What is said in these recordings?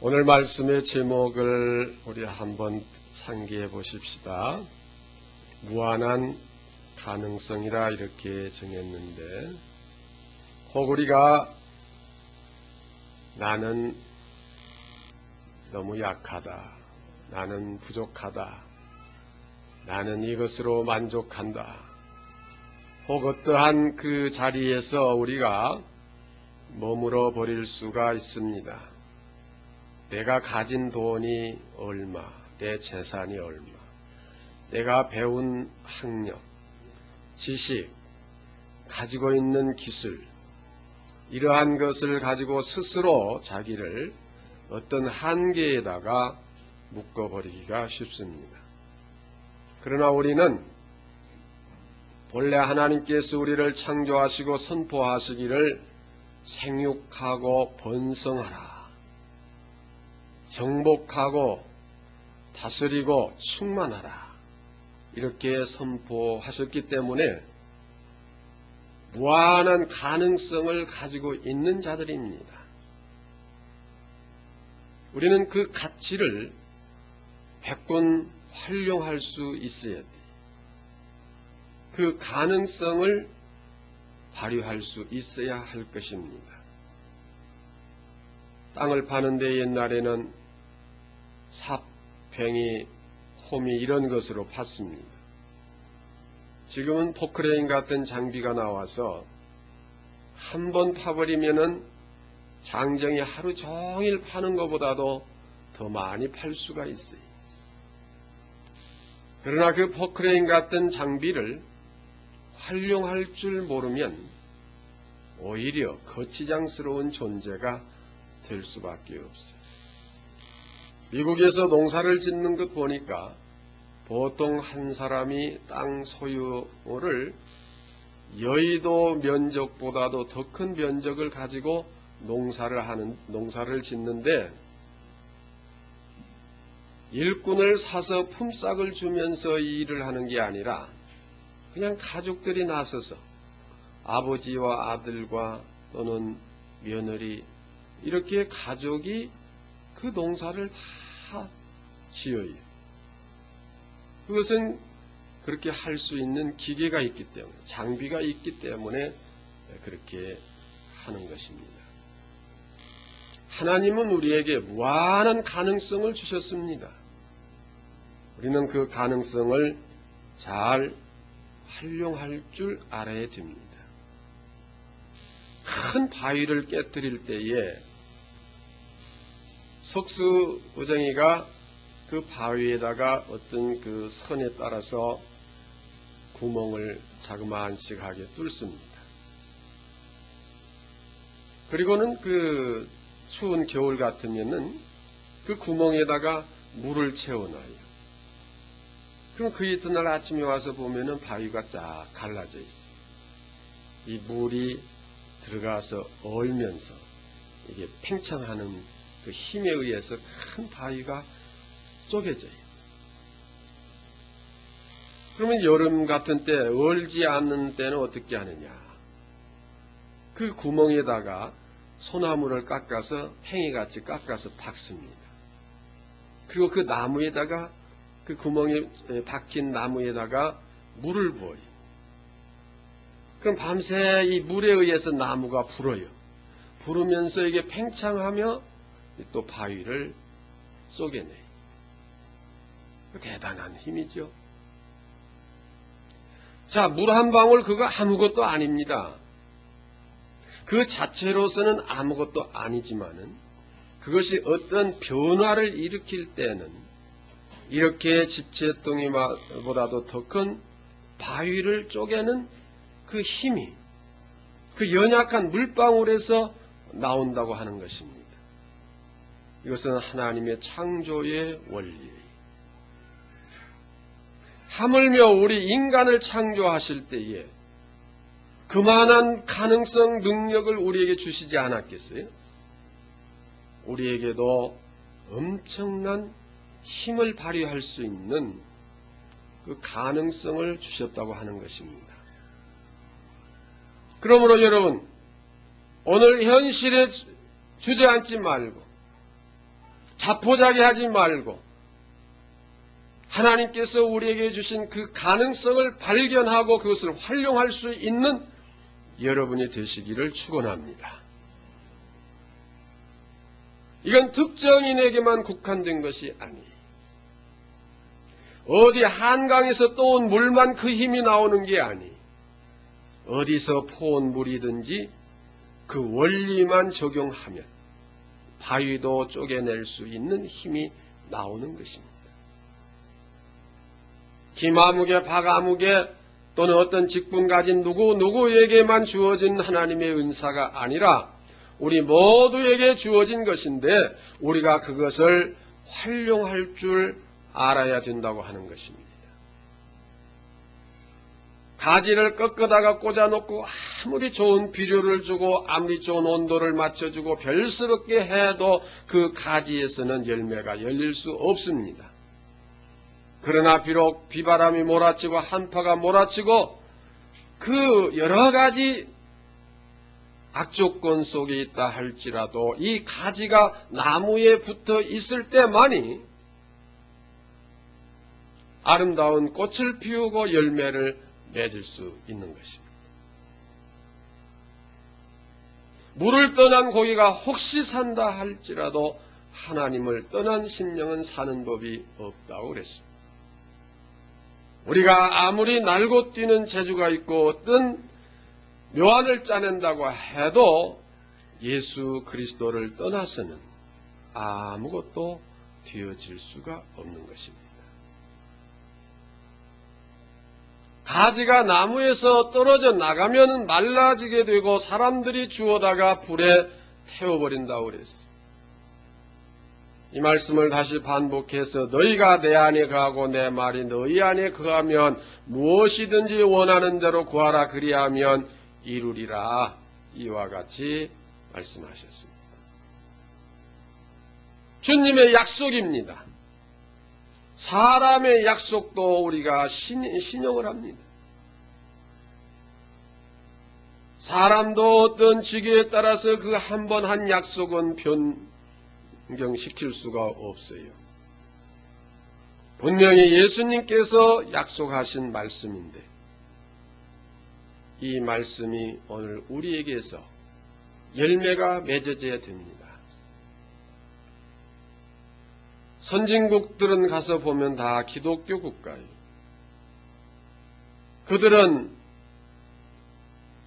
오늘 말씀의 제목을 우리 한번 상기해 보십시다. 무한한 가능성이라 이렇게 정했는데, 혹 우리가 나는 너무 약하다, 나는 부족하다, 나는 이것으로 만족한다, 혹 어떠한 그 자리에서 우리가 머물러 버릴 수가 있습니다. 내가 가진 돈이 얼마, 내 재산이 얼마, 내가 배운 학력, 지식, 가지고 있는 기술, 이러한 것을 가지고 스스로 자기를 어떤 한계에다가 묶어버리기가 쉽습니다. 그러나 우리는 본래 하나님께서 우리를 창조하시고 선포하시기를 생육하고 번성하라, 정복하고 다스리고 충만하라, 이렇게 선포하셨기 때문에 무한한 가능성을 가지고 있는 자들입니다. 우리는 그 가치를 백번 활용할 수 있어야 돼. 그 가능성을 발휘할 수 있어야 할 것입니다. 땅을 파는데 옛날에는 삽, 팽이, 호미 이런 것으로 팠습니다. 지금은 포크레인 같은 장비가 나와서 한 번 파버리면은 장정이 하루 종일 파는 것보다도 더 많이 팔 수가 있어요. 그러나 그 포크레인 같은 장비를 활용할 줄 모르면 오히려 거치장스러운 존재가 될 수밖에 없어요. 미국에서 농사를 짓는 것 보니까 보통 한 사람이 땅 소유를 여의도 면적보다도 더 큰 면적을 가지고 농사를 짓는데, 일꾼을 사서 품삯을 주면서 이 일을 하는 게 아니라 그냥 가족들이 나서서 아버지와 아들과 또는 며느리 이렇게 가족이 그 농사를 다 지어요. 그것은 그렇게 할 수 있는 기계가 있기 때문에, 장비가 있기 때문에 그렇게 하는 것입니다. 하나님은 우리에게 무한한 가능성을 주셨습니다. 우리는 그 가능성을 잘 활용할 줄 알아야 됩니다. 큰 바위를 깨뜨릴 때에 석수우정이가 그 바위에다가 어떤 그 선에 따라서 구멍을 자그마한씩 하게 뚫습니다. 그리고는 그 추운 겨울 같으면은 그 구멍에다가 물을 채워놔요. 그럼 그 이튿날 아침에 와서 보면은 바위가 쫙 갈라져 있어요. 이 물이 들어가서 얼면서 이게 팽창하는 그 힘에 의해서 큰 바위가 쪼개져요. 그러면 여름 같은 때, 얼지 않는 때는 어떻게 하느냐? 그 구멍에다가 소나무를 깎아서 팽이같이 깎아서 박습니다. 그리고 그 나무에다가, 그 구멍에 박힌 나무에다가 물을 부어요. 그럼 밤새 이 물에 의해서 나무가 불어요. 부르면서 이게 팽창하며 또 바위를 쪼개내요. 대단한 힘이죠. 자, 물 한 방울 그거 아무것도 아닙니다. 그 자체로서는 아무것도 아니지만은 그것이 어떤 변화를 일으킬 때는 이렇게 집채덩이보다도 더 큰 바위를 쪼개는 그 힘이 그 연약한 물방울에서 나온다고 하는 것입니다. 이것은 하나님의 창조의 원리예요. 하물며 우리 인간을 창조하실 때에 그만한 가능성, 능력을 우리에게 주시지 않았겠어요? 우리에게도 엄청난 힘을 발휘할 수 있는 그 가능성을 주셨다고 하는 것입니다. 그러므로 여러분, 오늘 현실에 주저앉지 말고 자포자기하지 말고 하나님께서 우리에게 주신 그 가능성을 발견하고 그것을 활용할 수 있는 여러분이 되시기를 축원합니다. 이건 특정인에게만 국한된 것이 아니에요. 어디 한강에서 떠온 물만 그 힘이 나오는 게 아니에요. 어디서 포온 물이든지 그 원리만 적용하면 바위도 쪼개낼 수 있는 힘이 나오는 것입니다. 김아무개, 박아무개 또는 어떤 직분 가진 누구에게만 주어진 하나님의 은사가 아니라 우리 모두에게 주어진 것인데 우리가 그것을 활용할 줄 알아야 된다고 하는 것입니다. 가지를 꺾어다가 꽂아놓고 아무리 좋은 비료를 주고 아무리 좋은 온도를 맞춰주고 별스럽게 해도 그 가지에서는 열매가 열릴 수 없습니다. 그러나 비록 비바람이 몰아치고 한파가 몰아치고 그 여러 가지 악조건 속에 있다 할지라도 이 가지가 나무에 붙어 있을 때만이 아름다운 꽃을 피우고 열매를 맺을 수 있는 것입니다. 물을 떠난 고기가 혹시 산다 할지라도 하나님을 떠난 심령은 사는 법이 없다고 그랬습니다. 우리가 아무리 날고 뛰는 재주가 있고 어떤 묘안을 짜낸다고 해도 예수 그리스도를 떠나서는 아무것도 되어질 수가 없는 것입니다. 가지가 나무에서 떨어져 나가면 말라지게 되고 사람들이 주워다가 불에 태워버린다고 그랬어요. 이 말씀을 다시 반복해서 너희가 내 안에 거하고 내 말이 너희 안에 거하면 무엇이든지 원하는 대로 구하라 그리하면 이루리라 이와 같이 말씀하셨습니다. 주님의 약속입니다. 사람의 약속도 우리가 신용을 합니다. 사람도 어떤 직위에 따라서 그 한 번 한 약속은 변경시킬 수가 없어요. 분명히 예수님께서 약속하신 말씀인데 이 말씀이 오늘 우리에게서 열매가 맺어져야 됩니다. 선진국들은 가서 보면 다 기독교 국가예요. 그들은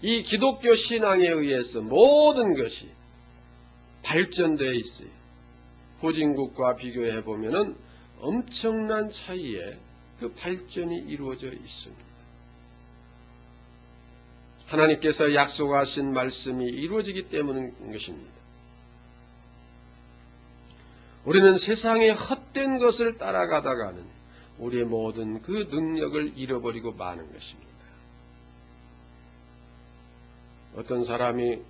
이 기독교 신앙에 의해서 모든 것이 발전되어 있어요. 후진국과 비교해 보면 엄청난 차이에 그 발전이 이루어져 있습니다. 하나님께서 약속하신 말씀이 이루어지기 때문인 것입니다. 우리는 세상의 헛된 것을 따라가다가는 우리의 모든 그 능력을 잃어버리고 마는 것입니다. 어떤 사람이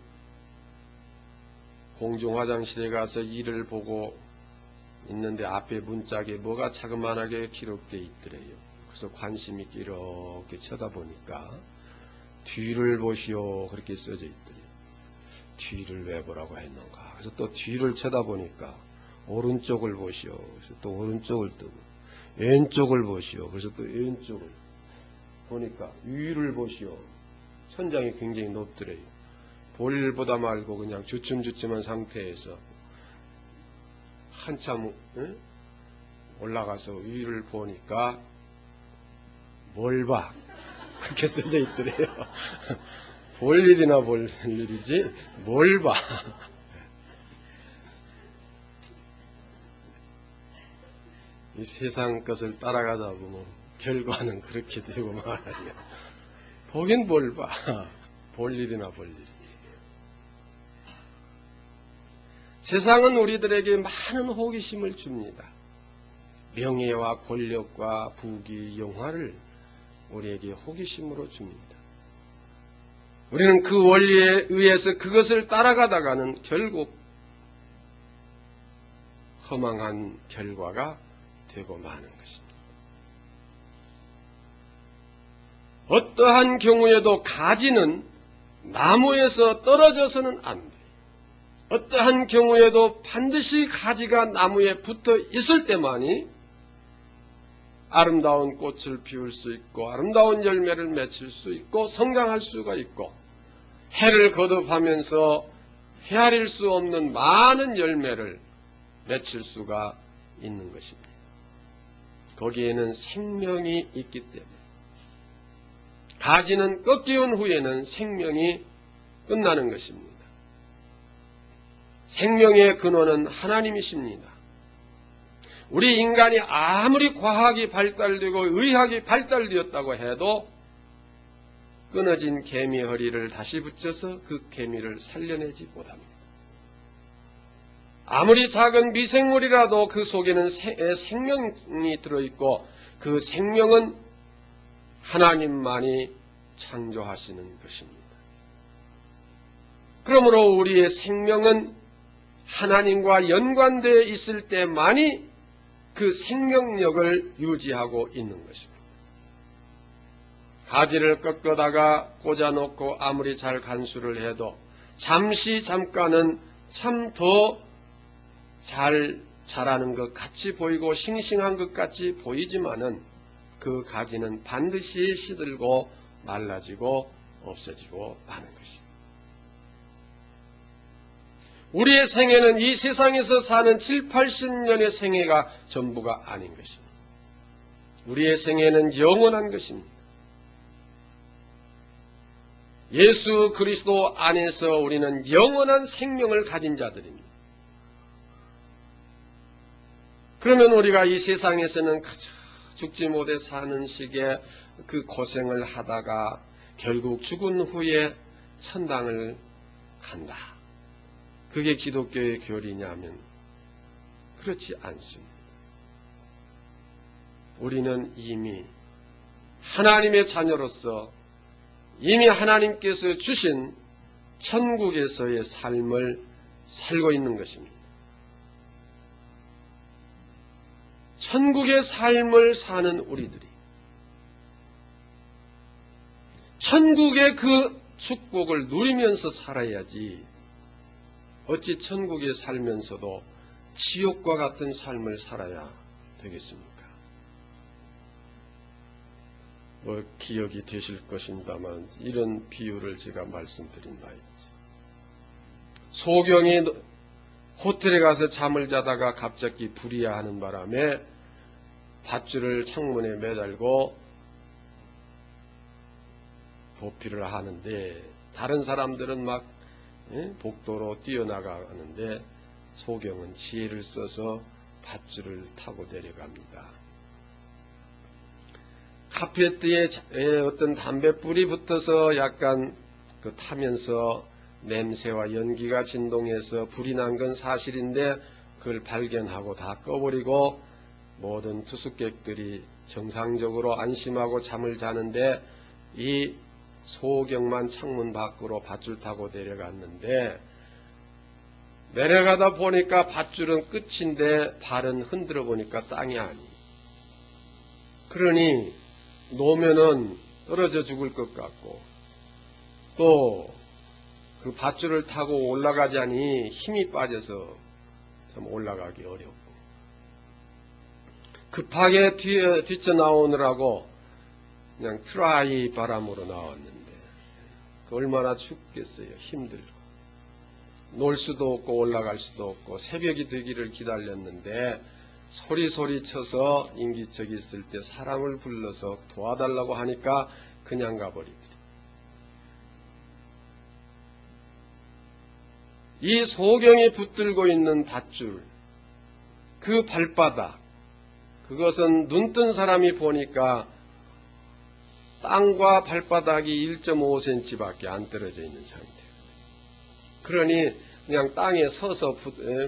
공중화장실에 가서 일을 보고 있는데 앞에 문짝에 뭐가 자그마하게 기록되어 있더래요. 그래서 관심 있게 이렇게 쳐다보니까 뒤를 보시오 그렇게 써져 있더래요. 뒤를 왜 보라고 했는가. 그래서 또 뒤를 쳐다보니까 오른쪽을 보시오. 그래서 또 오른쪽을 뜨고 왼쪽을 보시오. 그래서 또 왼쪽을 보니까 위를 보시오. 천장이 굉장히 높더래요. 볼일보다 말고 그냥 주춤주춤한 상태에서 한참 올라가서 위를 보니까 뭘 봐? 그렇게 써져 있더래요. 볼 일이나 볼 일이지 뭘 봐? 이 세상 것을 따라가다 보면 결과는 그렇게 되고 말이야. 보긴 뭘 봐. 볼 일이나 볼 일이지. 세상은 우리들에게 많은 호기심을 줍니다. 명예와 권력과 부귀, 영화를 우리에게 호기심으로 줍니다. 우리는 그 원리에 의해서 그것을 따라가다가는 결국 허망한 결과가 되고 마는 것입니다. 어떠한 경우에도 가지는 나무에서 떨어져서는 안 돼요. 어떠한 경우에도 반드시 가지가 나무에 붙어 있을 때만이 아름다운 꽃을 피울 수 있고 아름다운 열매를 맺을 수 있고 성장할 수가 있고 해를 거듭하면서 헤아릴 수 없는 많은 열매를 맺을 수가 있는 것입니다. 거기에는 생명이 있기 때문에 가지는 꺾이운 후에는 생명이 끝나는 것입니다. 생명의 근원은 하나님이십니다. 우리 인간이 아무리 과학이 발달되고 의학이 발달되었다고 해도 끊어진 개미 허리를 다시 붙여서 그 개미를 살려내지 못합니다. 아무리 작은 미생물이라도 그 속에는 생명이 들어있고 그 생명은 하나님만이 창조하시는 것입니다. 그러므로 우리의 생명은 하나님과 연관되어 있을 때만이 그 생명력을 유지하고 있는 것입니다. 가지를 꺾어다가 꽂아놓고 아무리 잘 간수를 해도 잠깐은 참 더 잘 자라는 것 같이 보이고 싱싱한 것 같이 보이지만은 그 가지는 반드시 시들고 말라지고 없어지고 마는 것입니다. 우리의 생애는 이 세상에서 사는 7, 80년의 생애가 전부가 아닌 것입니다. 우리의 생애는 영원한 것입니다. 예수 그리스도 안에서 우리는 영원한 생명을 가진 자들입니다. 그러면 우리가 이 세상에서는 죽지 못해 사는 식의 그 고생을 하다가 결국 죽은 후에 천당을 간다. 그게 기독교의 교리냐면 그렇지 않습니다. 우리는 이미 하나님의 자녀로서 이미 하나님께서 주신 천국에서의 삶을 살고 있는 것입니다. 천국의 삶을 사는 우리들이 천국의 그 축복을 누리면서 살아야지 어찌 천국에 살면서도 지옥과 같은 삶을 살아야 되겠습니까? 기억이 되실 것입니다만 이런 비유를 제가 말씀드린 바 있지. 소경이 호텔에 가서 잠을 자다가 갑자기 불이야 하는 바람에 밧줄을 창문에 매달고 도피를 하는데 다른 사람들은 막 복도로 뛰어나가는데 소경은 지혜를 써서 밧줄을 타고 내려갑니다. 카페트에 어떤 담뱃불이 붙어서 약간 타면서 냄새와 연기가 진동해서 불이 난 건 사실인데 그걸 발견하고 다 꺼버리고 모든 투숙객들이 정상적으로 안심하고 잠을 자는데 이 소경만 창문 밖으로 밧줄 타고 내려갔는데 내려가다 보니까 밧줄은 끝인데 발은 흔들어 보니까 땅이 아니. 그러니 놓으면은 떨어져 죽을 것 같고 또 그 밧줄을 타고 올라가자니 힘이 빠져서 참 올라가기 어렵고 급하게 뛰쳐나오느라고 그냥 트라이 바람으로 나왔는데 얼마나 춥겠어요. 힘들고 놀 수도 없고 올라갈 수도 없고 새벽이 되기를 기다렸는데 소리 쳐서 인기척이 있을 때 사람을 불러서 도와달라고 하니까 그냥 가버리더니 이 소경이 붙들고 있는 밧줄 그 발바닥 그것은 눈뜬 사람이 보니까 땅과 발바닥이 1.5cm밖에 안 떨어져 있는 상태. 그러니 그냥 땅에 서서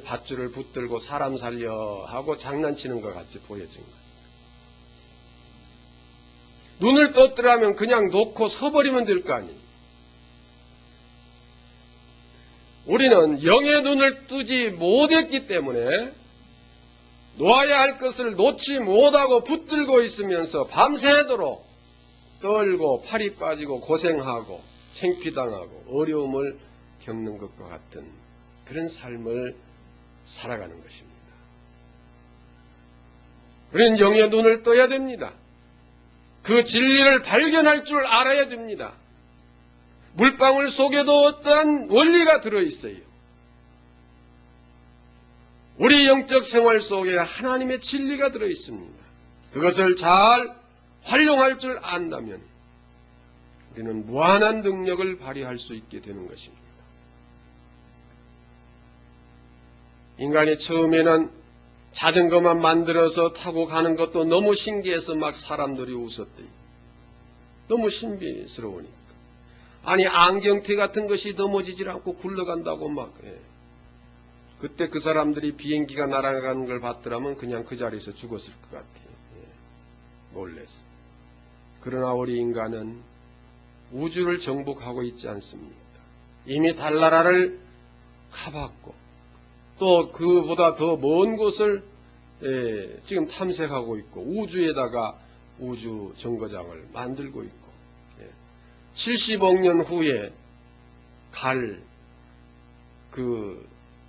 밧줄을 붙들고 사람 살려 하고 장난치는 것 같이 보여진 거예요. 눈을 떴더라면 그냥 놓고 서버리면 될 거 아니에요. 우리는 영의 눈을 뜨지 못했기 때문에 놓아야 할 것을 놓지 못하고 붙들고 있으면서 밤새도록 떨고 팔이 빠지고 고생하고 창피당하고 어려움을 겪는 것과 같은 그런 삶을 살아가는 것입니다. 우리는 영의 눈을 떠야 됩니다. 그 진리를 발견할 줄 알아야 됩니다. 물방울 속에도 어떠한 원리가 들어있어요. 우리 영적 생활 속에 하나님의 진리가 들어있습니다. 그것을 잘 활용할 줄 안다면 우리는 무한한 능력을 발휘할 수 있게 되는 것입니다. 인간이 처음에는 자전거만 만들어서 타고 가는 것도 너무 신기해서 막 사람들이 웃었대요. 너무 신비스러우니까. 아니 안경테 같은 것이 넘어지질 않고 굴러간다고 막. 그때 그 사람들이 비행기가 날아가는 걸 봤더라면 그냥 그 자리에서 죽었을 것 같아요. 놀래서. 그러나 우리 인간은 우주를 정복하고 있지 않습니까? 이미 달나라를 가봤고 또 그보다 더 먼 곳을 지금 탐색하고 있고 우주에다가 우주 정거장을 만들고 있고 70억 년 후에 갈 그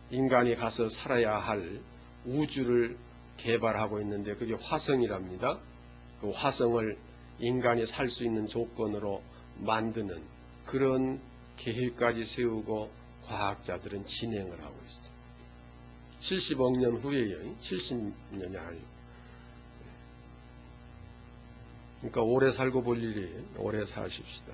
인간이 가서 살아야 할 우주를 개발하고 있는데 그게 화성이랍니다. 그 화성을 인간이 살 수 있는 조건으로 만드는 그런 계획까지 세우고 과학자들은 진행을 하고 있어요. 70억 년 후에요. 70년이 아니고. 그러니까 오래 살고 볼 일이 오래 사십시다.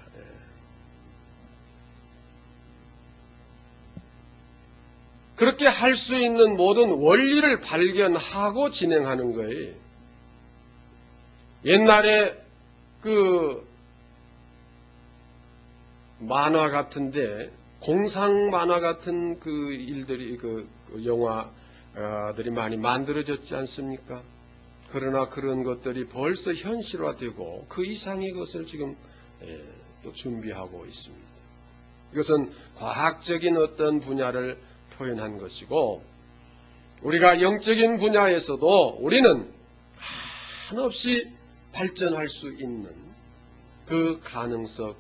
그렇게 할 수 있는 모든 원리를 발견하고 진행하는 거예요. 옛날에 그 만화 같은데 공상 만화 같은 그 일들이 그 영화들이 많이 만들어졌지 않습니까? 그러나 그런 것들이 벌써 현실화되고 그 이상의 것을 지금 또 준비하고 있습니다. 이것은 과학적인 어떤 분야를 표현한 것이고 우리가 영적인 분야에서도 우리는 한없이 발전할 수 있는 그 가능성,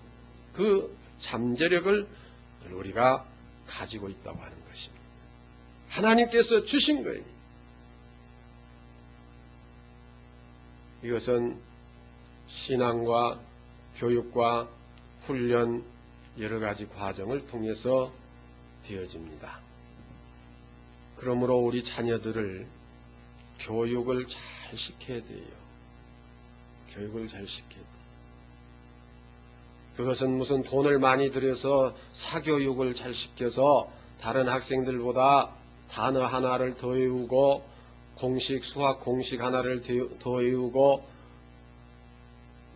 그 잠재력을 우리가 가지고 있다고 하는 것입니다. 하나님께서 주신 거예요. 이것은 신앙과 교육과 훈련 여러 가지 과정을 통해서 되어집니다. 그러므로 우리 자녀들을 교육을 잘 시켜야 돼요. 교육을 잘 시켜야 돼요. 그것은 무슨 돈을 많이 들여서 사교육을 잘 시켜서 다른 학생들보다 단어 하나를 더 외우고 수학 공식 하나를 더 외우고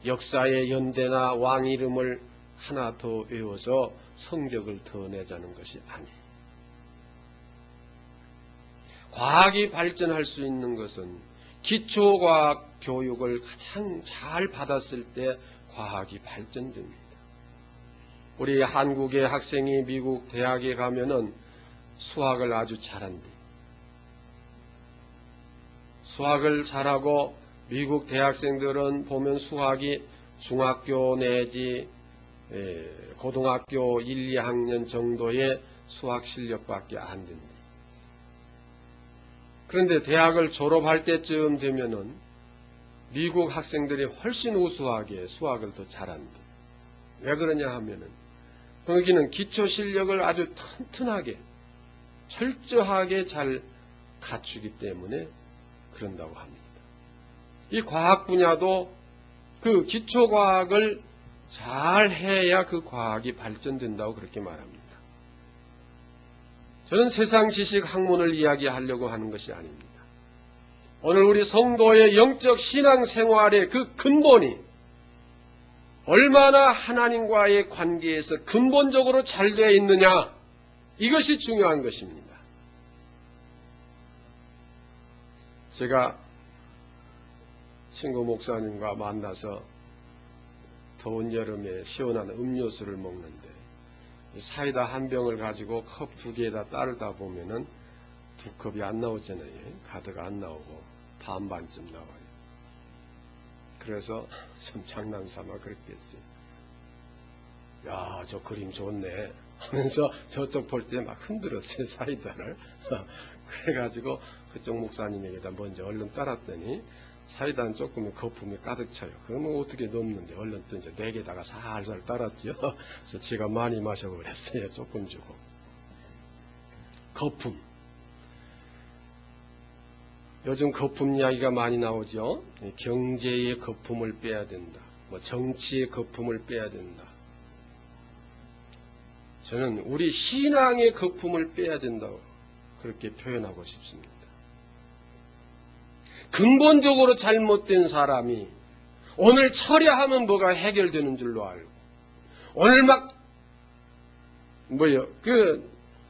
역사의 연대나 왕 이름을 하나 더 외워서 성적을 더 내자는 것이 아니에요. 과학이 발전할 수 있는 것은 기초과학 교육을 가장 잘 받았을 때 과학이 발전됩니다. 우리 한국의 학생이 미국 대학에 가면은 수학을 아주 잘한대. 수학을 잘하고 미국 대학생들은 보면 수학이 중학교 내지 고등학교 1, 2학년 정도의 수학 실력밖에 안 된다. 그런데 대학을 졸업할 때쯤 되면은 미국 학생들이 훨씬 우수하게 수학을 더 잘한다. 왜 그러냐 하면은 거기는 기초 실력을 아주 튼튼하게 철저하게 잘 갖추기 때문에 그런다고 합니다. 이 과학 분야도 그 기초 과학을 잘 해야 그 과학이 발전된다고 그렇게 말합니다. 저는 세상 지식 학문을 이야기하려고 하는 것이 아닙니다. 오늘 우리 성도의 영적 신앙 생활의 그 근본이 얼마나 하나님과의 관계에서 근본적으로 잘 되어 있느냐, 이것이 중요한 것입니다. 제가 친구 목사님과 만나서 더운 여름에 시원한 음료수를 먹는데 사이다 한 병을 가지고 컵 두 개에다 따르다 보면은 두 컵이 안 나오잖아요. 가득 안 나오고 반반쯤 나와요. 그래서 좀 장난삼아 그렇게 했어요. 야, 저 그림 좋네. 하면서 저쪽 볼 때 막 흔들었어요, 사이다를. 그래가지고 그쪽 목사님에게다 먼저 얼른 따랐더니 사이다는 조금 거품이 가득 차요. 그러면 어떻게 넣는데 얼른 또 이제 4개다가 살살 따랐죠. 그래서 제가 많이 마셔버렸어요. 조금 주고. 거품. 요즘 거품 이야기가 많이 나오죠. 경제의 거품을 빼야 된다. 뭐 정치의 거품을 빼야 된다. 저는 우리 신앙의 거품을 빼야 된다고 그렇게 표현하고 싶습니다. 근본적으로 잘못된 사람이 오늘 철야하면 뭐가 해결되는 줄로 알고 오늘 막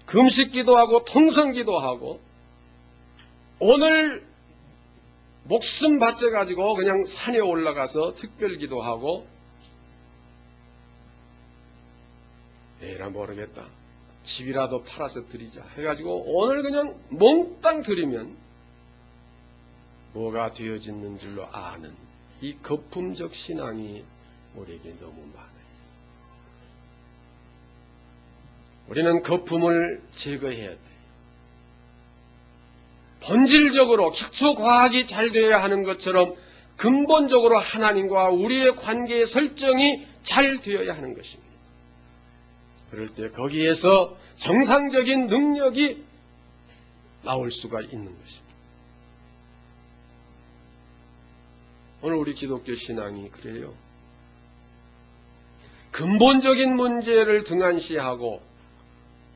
금식 기도하고 통성 기도하고 오늘 목숨 바쳐가지고 그냥 산에 올라가서 특별 기도하고 에라 모르겠다. 집이라도 팔아서 드리자 해가지고 오늘 그냥 몽땅 드리면 뭐가 되어지는 줄로 아는 이 거품적 신앙이 우리에게 너무 많아요. 우리는 거품을 제거해야 돼요. 본질적으로 기초과학이 잘 되어야 하는 것처럼 근본적으로 하나님과 우리의 관계의 설정이 잘 되어야 하는 것입니다. 그럴 때 거기에서 정상적인 능력이 나올 수가 있는 것입니다. 오늘 우리 기독교 신앙이 그래요. 근본적인 문제를 등한시하고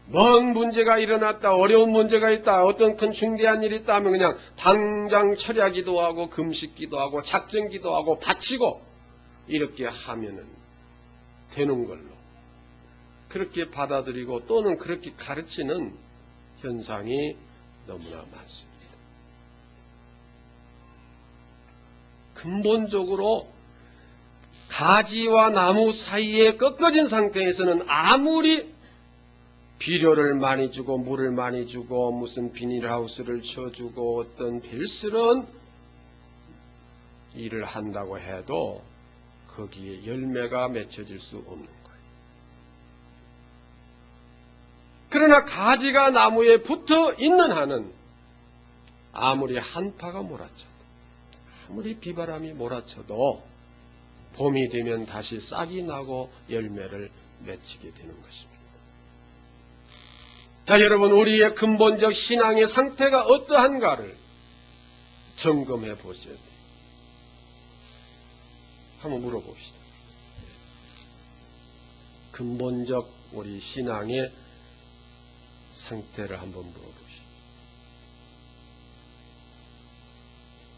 먼 문제가 일어났다, 어려운 문제가 있다, 어떤 큰 중대한 일이 있다 하면 그냥 당장 철야 기도하고 금식 기도하고 작정 기도하고 바치고 이렇게 하면은 되는 걸로 그렇게 받아들이고 또는 그렇게 가르치는 현상이 너무나 많습니다. 근본적으로 가지와 나무 사이에 꺾어진 상태에서는 아무리 비료를 많이 주고 물을 많이 주고 무슨 비닐하우스를 쳐주고 어떤 별스런 일을 한다고 해도 거기에 열매가 맺혀질 수 없는 거예요. 그러나 가지가 나무에 붙어 있는 한은 아무리 한파가 몰아쳐도 아무리 비바람이 몰아쳐도 봄이 되면 다시 싹이 나고 열매를 맺히게 되는 것입니다. 자, 여러분, 우리의 근본적 신앙의 상태가 어떠한가를 점검해 보셔야 돼요. 한번 물어봅시다. 근본적 우리 신앙의 상태를 한번 물어보시죠.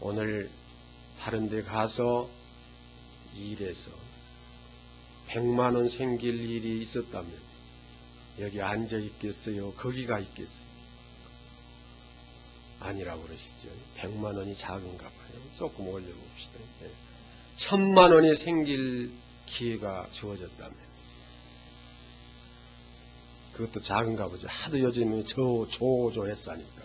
오늘 다른 데 가서 일해서 100만 원 생길 일이 있었다면 여기 앉아 있겠어요? 거기가 있겠어요? 아니라고 그러시죠. 100만 원이 작은가 봐요. 조금 올려봅시다. 1000만 원이 생길 기회가 주어졌다면 그것도 작은가 보죠. 하도 요즘에 조조했으니까.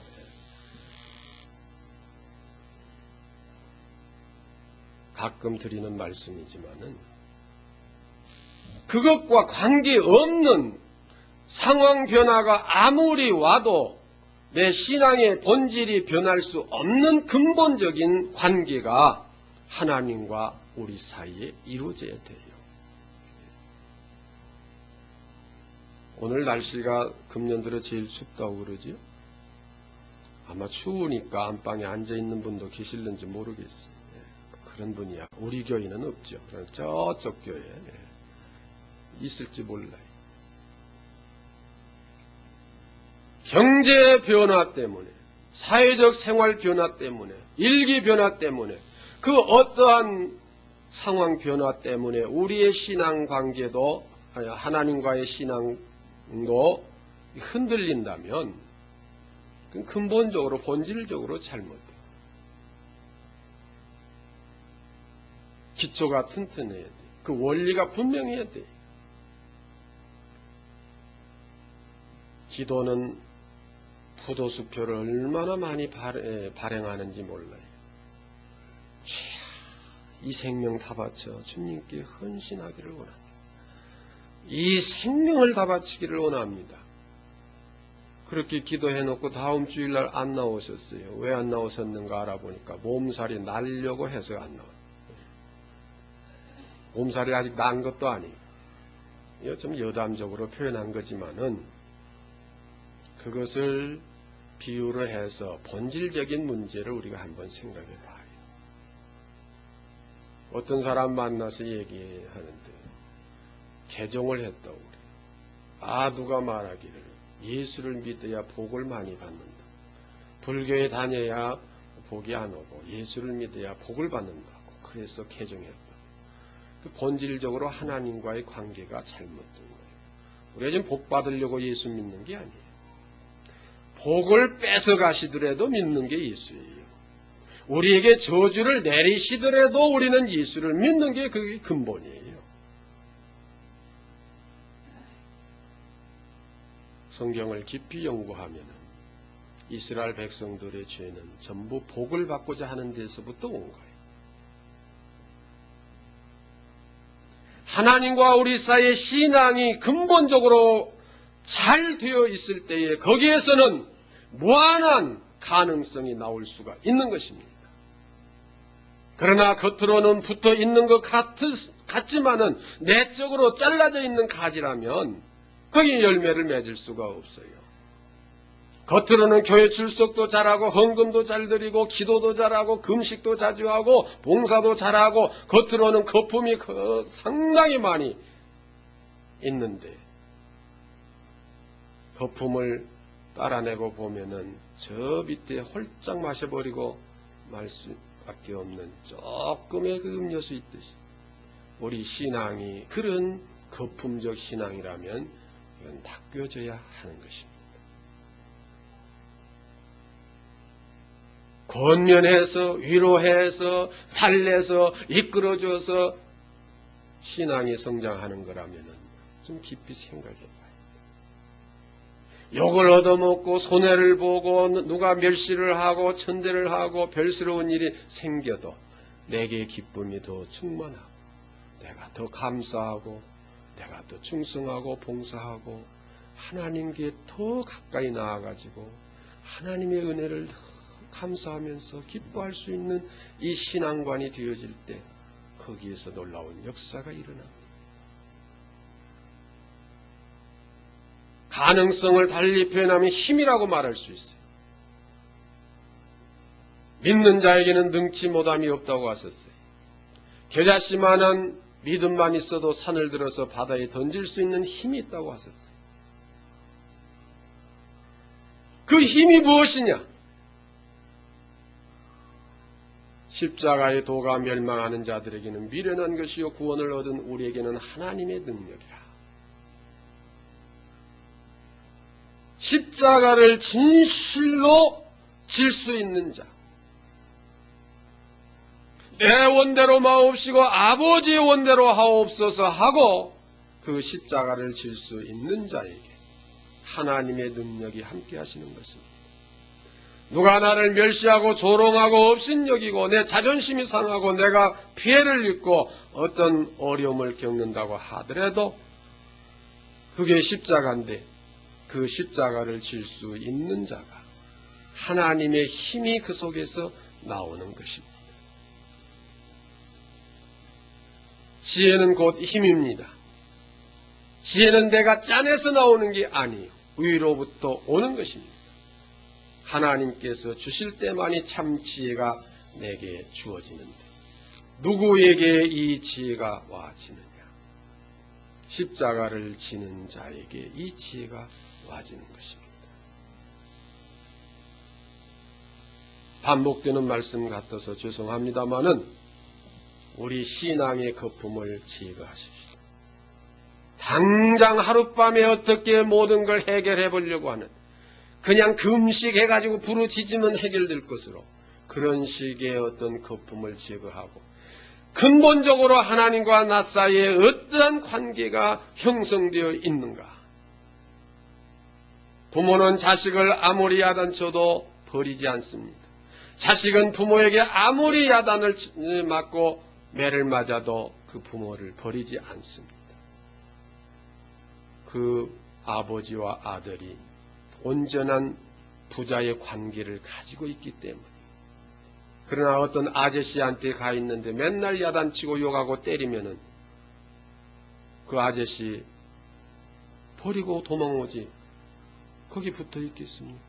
가끔 드리는 말씀이지만은 그것과 관계없는 상황 변화가 아무리 와도 내 신앙의 본질이 변할 수 없는 근본적인 관계가 하나님과 우리 사이에 이루어져야 돼요. 오늘 날씨가 금년 들어 제일 춥다고 그러지요? 아마 추우니까 안방에 앉아있는 분도 계실는지 모르겠어요. 그런 분이야. 우리 교회는 없죠. 저쪽 교회에 있을지 몰라요. 경제 변화 때문에, 사회적 생활 변화 때문에, 일기 변화 때문에, 그 어떠한 상황 변화 때문에 우리의 신앙 관계도, 하나님과의 신앙도 흔들린다면, 근본적으로, 본질적으로 잘못돼요. 기초가 튼튼해야 돼요. 그 원리가 분명해야 돼요. 기도는 포도수표를 얼마나 많이 발행하는지 몰라요. 이 생명 다 바쳐 주님께 헌신하기를 원합니다. 이 생명을 다 바치기를 원합니다. 그렇게 기도해놓고 다음 주일날 안 나오셨어요. 왜 안 나오셨는가 알아보니까 몸살이 나려고 해서 안 나와요. 몸살이 아직 난 것도 아니에요. 이거 좀 여담적으로 표현한 거지만은 그것을 비유로 해서 본질적인 문제를 우리가 한번 생각해 봐요. 어떤 사람 만나서 얘기하는데 개종을 했다고 그래요. 누가 말하기를 예수를 믿어야 복을 많이 받는다. 불교에 다녀야 복이 안 오고 예수를 믿어야 복을 받는다고. 그래서 개종했다. 그 본질적으로 하나님과의 관계가 잘못된 거예요. 우리가 지금 복 받으려고 예수 믿는 게 아니에요. 복을 뺏어 가시더라도 믿는 게 예수예요. 우리에게 저주를 내리시더라도 우리는 예수를 믿는 게 그게 근본이에요. 성경을 깊이 연구하면 이스라엘 백성들의 죄는 전부 복을 받고자 하는 데서부터 온 거예요. 하나님과 우리 사이의 신앙이 근본적으로 잘 되어 있을 때에 거기에서는 무한한 가능성이 나올 수가 있는 것입니다. 그러나 겉으로는 붙어 있는 것 같지만은 내적으로 잘라져 있는 가지라면 거기 열매를 맺을 수가 없어요. 겉으로는 교회 출석도 잘하고 헌금도 잘 드리고 기도도 잘하고 금식도 자주 하고 봉사도 잘하고 겉으로는 거품이 상당히 많이 있는데 거품을 따라내고 보면은 저 밑에 홀짝 마셔버리고 말 수밖에 없는 조금의 그 음료수 있듯이 우리 신앙이 그런 거품적 신앙이라면 이건 바뀌어져야 하는 것입니다. 권면해서 위로해서 달래서 이끌어줘서 신앙이 성장하는 거라면 좀 깊이 생각해 봐요. 욕을 얻어먹고 손해를 보고 누가 멸시를 하고 천대를 하고 별스러운 일이 생겨도 내게 기쁨이 더 충만하고 내가 더 감사하고 내가 더 충성하고 봉사하고 하나님께 더 가까이 나아가지고 하나님의 은혜를 감사하면서 기뻐할 수 있는 이 신앙관이 되어질 때 거기에서 놀라운 역사가 일어납니다. 가능성을 달리 표현하면 힘이라고 말할 수 있어요. 믿는 자에게는 능치 못함이 없다고 하셨어요. 겨자씨만한 믿음만 있어도 산을 들어서 바다에 던질 수 있는 힘이 있다고 하셨어요. 그 힘이 무엇이냐? 십자가의 도가 멸망하는 자들에게는 미련한 것이요 구원을 얻은 우리에게는 하나님의 능력이라. 십자가를 진실로 질 수 있는 자, 내 원대로 마옵시고 아버지의 원대로 하옵소서 하고 그 십자가를 질 수 있는 자에게 하나님의 능력이 함께 하시는 것입니다. 누가 나를 멸시하고 조롱하고 업신여기고 내 자존심이 상하고 내가 피해를 입고 어떤 어려움을 겪는다고 하더라도 그게 십자가인데 그 십자가를 질 수 있는 자가 하나님의 힘이 그 속에서 나오는 것입니다. 지혜는 곧 힘입니다. 지혜는 내가 짜내서 나오는 게 아니에요. 위로부터 오는 것입니다. 하나님께서 주실 때만이 참 지혜가 내게 주어지는데 누구에게 이 지혜가 와지느냐? 십자가를 지는 자에게 이 지혜가 와지는 것입니다. 반복되는 말씀 같아서 죄송합니다마는 우리 신앙의 거품을 제거하십시오. 당장 하룻밤에 어떻게 모든 걸 해결해 보려고 하는 그냥 금식해가지고 부르짖으면 해결될 것으로 그런 식의 어떤 거품을 제거하고 근본적으로 하나님과 나 사이에 어떠한 관계가 형성되어 있는가? 부모는 자식을 아무리 야단쳐도 버리지 않습니다. 자식은 부모에게 아무리 야단을 맞고 매를 맞아도 그 부모를 버리지 않습니다. 그 아버지와 아들이 온전한 부자의 관계를 가지고 있기 때문에. 그러나 어떤 아저씨한테 가 있는데 맨날 야단치고 욕하고 때리면은 그 아저씨 버리고 도망오지 거기 붙어 있겠습니까?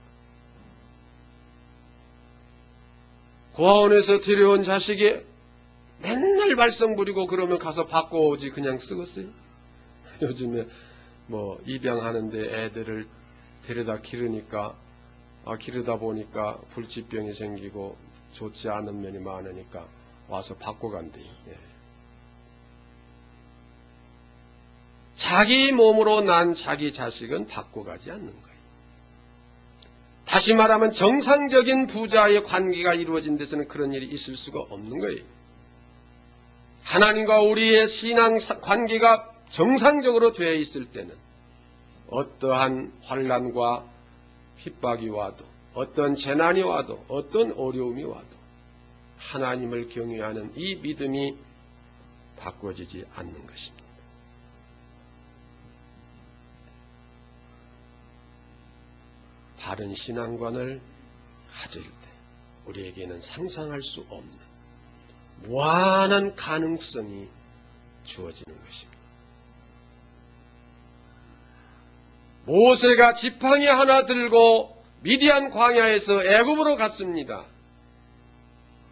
고아원에서 데려온 자식이 맨날 발성 부리고 그러면 가서 바꿔오지 그냥 쓰겠어요? 요즘에 뭐 입양하는데 애들을 데려다 기르니까 기르다 보니까 불치병이 생기고 좋지 않은 면이 많으니까 와서 바꿔간대요. 예. 자기 몸으로 난 자기 자식은 바꿔가지 않는 거예요. 다시 말하면 정상적인 부자의 관계가 이루어진 데서는 그런 일이 있을 수가 없는 거예요. 하나님과 우리의 신앙 관계가 정상적으로 되어 있을 때는 어떠한 환난과 핍박이 와도 어떤 재난이 와도 어떤 어려움이 와도 하나님을 경외하는 이 믿음이 바꿔지지 않는 것입니다. 바른 신앙관을 가질 때 우리에게는 상상할 수 없는 무한한 가능성이 주어지는 것입니다. 모세가 지팡이 하나 들고 미디안 광야에서 애굽으로 갔습니다.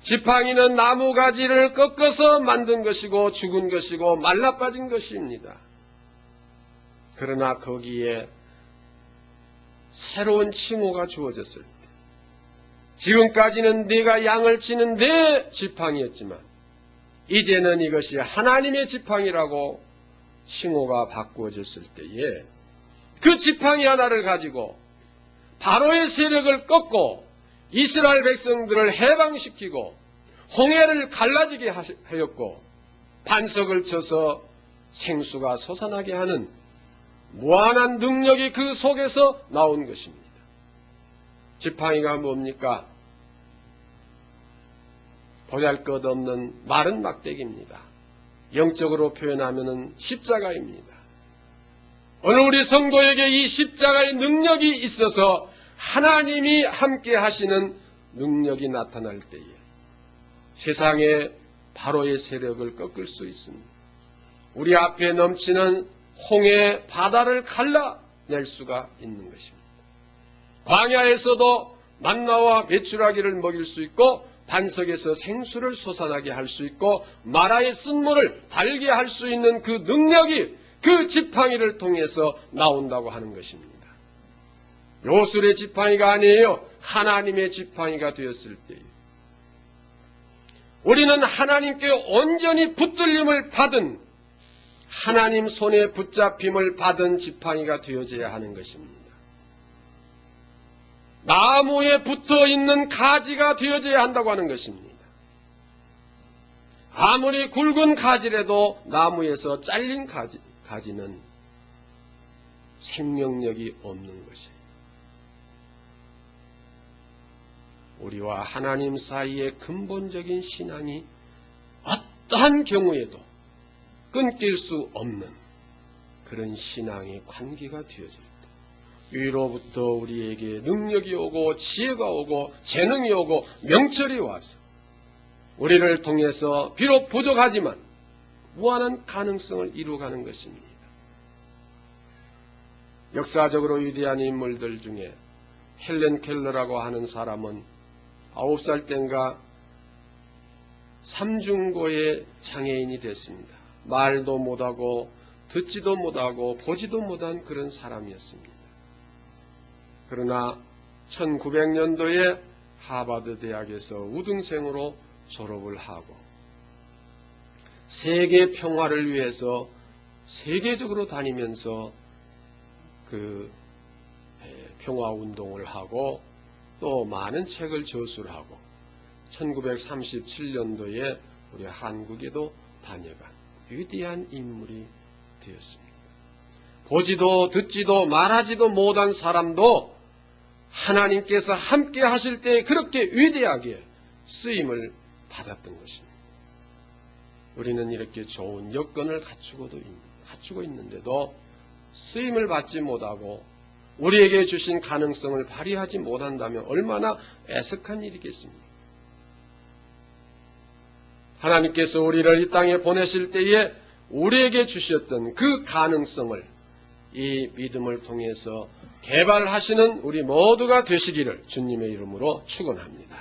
지팡이는 나무 가지를 꺾어서 만든 것이고 죽은 것이고 말라빠진 것입니다. 그러나 거기에 새로운 칭호가 주어졌을 때 지금까지는 네가 양을 치는 내 지팡이였지만 이제는 이것이 하나님의 지팡이라고 칭호가 바꾸어졌을 때에 그 지팡이 하나를 가지고 바로의 세력을 꺾고 이스라엘 백성들을 해방시키고 홍해를 갈라지게 하였고 반석을 쳐서 생수가 솟아나게 하는 무한한 능력이 그 속에서 나온 것입니다. 지팡이가 뭡니까? 보잘것없는 마른 막대기입니다. 영적으로 표현하면 십자가입니다. 오늘 우리 성도에게 이 십자가의 능력이 있어서 하나님이 함께 하시는 능력이 나타날 때에 세상의 바로의 세력을 꺾을 수 있습니다. 우리 앞에 넘치는 홍해 바다를 갈라낼 수가 있는 것입니다. 광야에서도 만나와 메추라기를 먹일 수 있고 반석에서 생수를 솟아나게 할 수 있고 마라의 쓴물을 달게 할 수 있는 그 능력이 그 지팡이를 통해서 나온다고 하는 것입니다. 요술의 지팡이가 아니에요. 하나님의 지팡이가 되었을 때에 우리는 하나님께 온전히 붙들림을 받은 하나님 손에 붙잡힘을 받은 지팡이가 되어져야 하는 것입니다. 나무에 붙어있는 가지가 되어져야 한다고 하는 것입니다. 아무리 굵은 가지라도 나무에서 잘린 가지는 생명력이 없는 것이에요. 우리와 하나님 사이의 근본적인 신앙이 어떠한 경우에도 끊길 수 없는 그런 신앙의 관계가 되어질 때 위로부터 우리에게 능력이 오고 지혜가 오고 재능이 오고 명철이 와서 우리를 통해서 비록 부족하지만 무한한 가능성을 이루어가는 것입니다. 역사적으로 위대한 인물들 중에 헬렌 켈러라고 하는 사람은 9살 땐가 삼중고의 장애인이 됐습니다. 말도 못하고 듣지도 못하고 보지도 못한 그런 사람이었습니다. 그러나 1900년도에 하버드 대학에서 우등생으로 졸업을 하고 세계 평화를 위해서 세계적으로 다니면서 그 평화운동을 하고 또 많은 책을 저술하고 1937년도에 우리 한국에도 다녀간 위대한 인물이 되었습니다. 보지도 듣지도 말하지도 못한 사람도 하나님께서 함께 하실 때 그렇게 위대하게 쓰임을 받았던 것입니다. 우리는 이렇게 좋은 여건을 갖추고 있는데도 쓰임을 받지 못하고 우리에게 주신 가능성을 발휘하지 못한다면 얼마나 애석한 일이겠습니까? 하나님께서 우리를 이 땅에 보내실 때에 우리에게 주셨던 그 가능성을 이 믿음을 통해서 개발하시는 우리 모두가 되시기를 주님의 이름으로 축원합니다.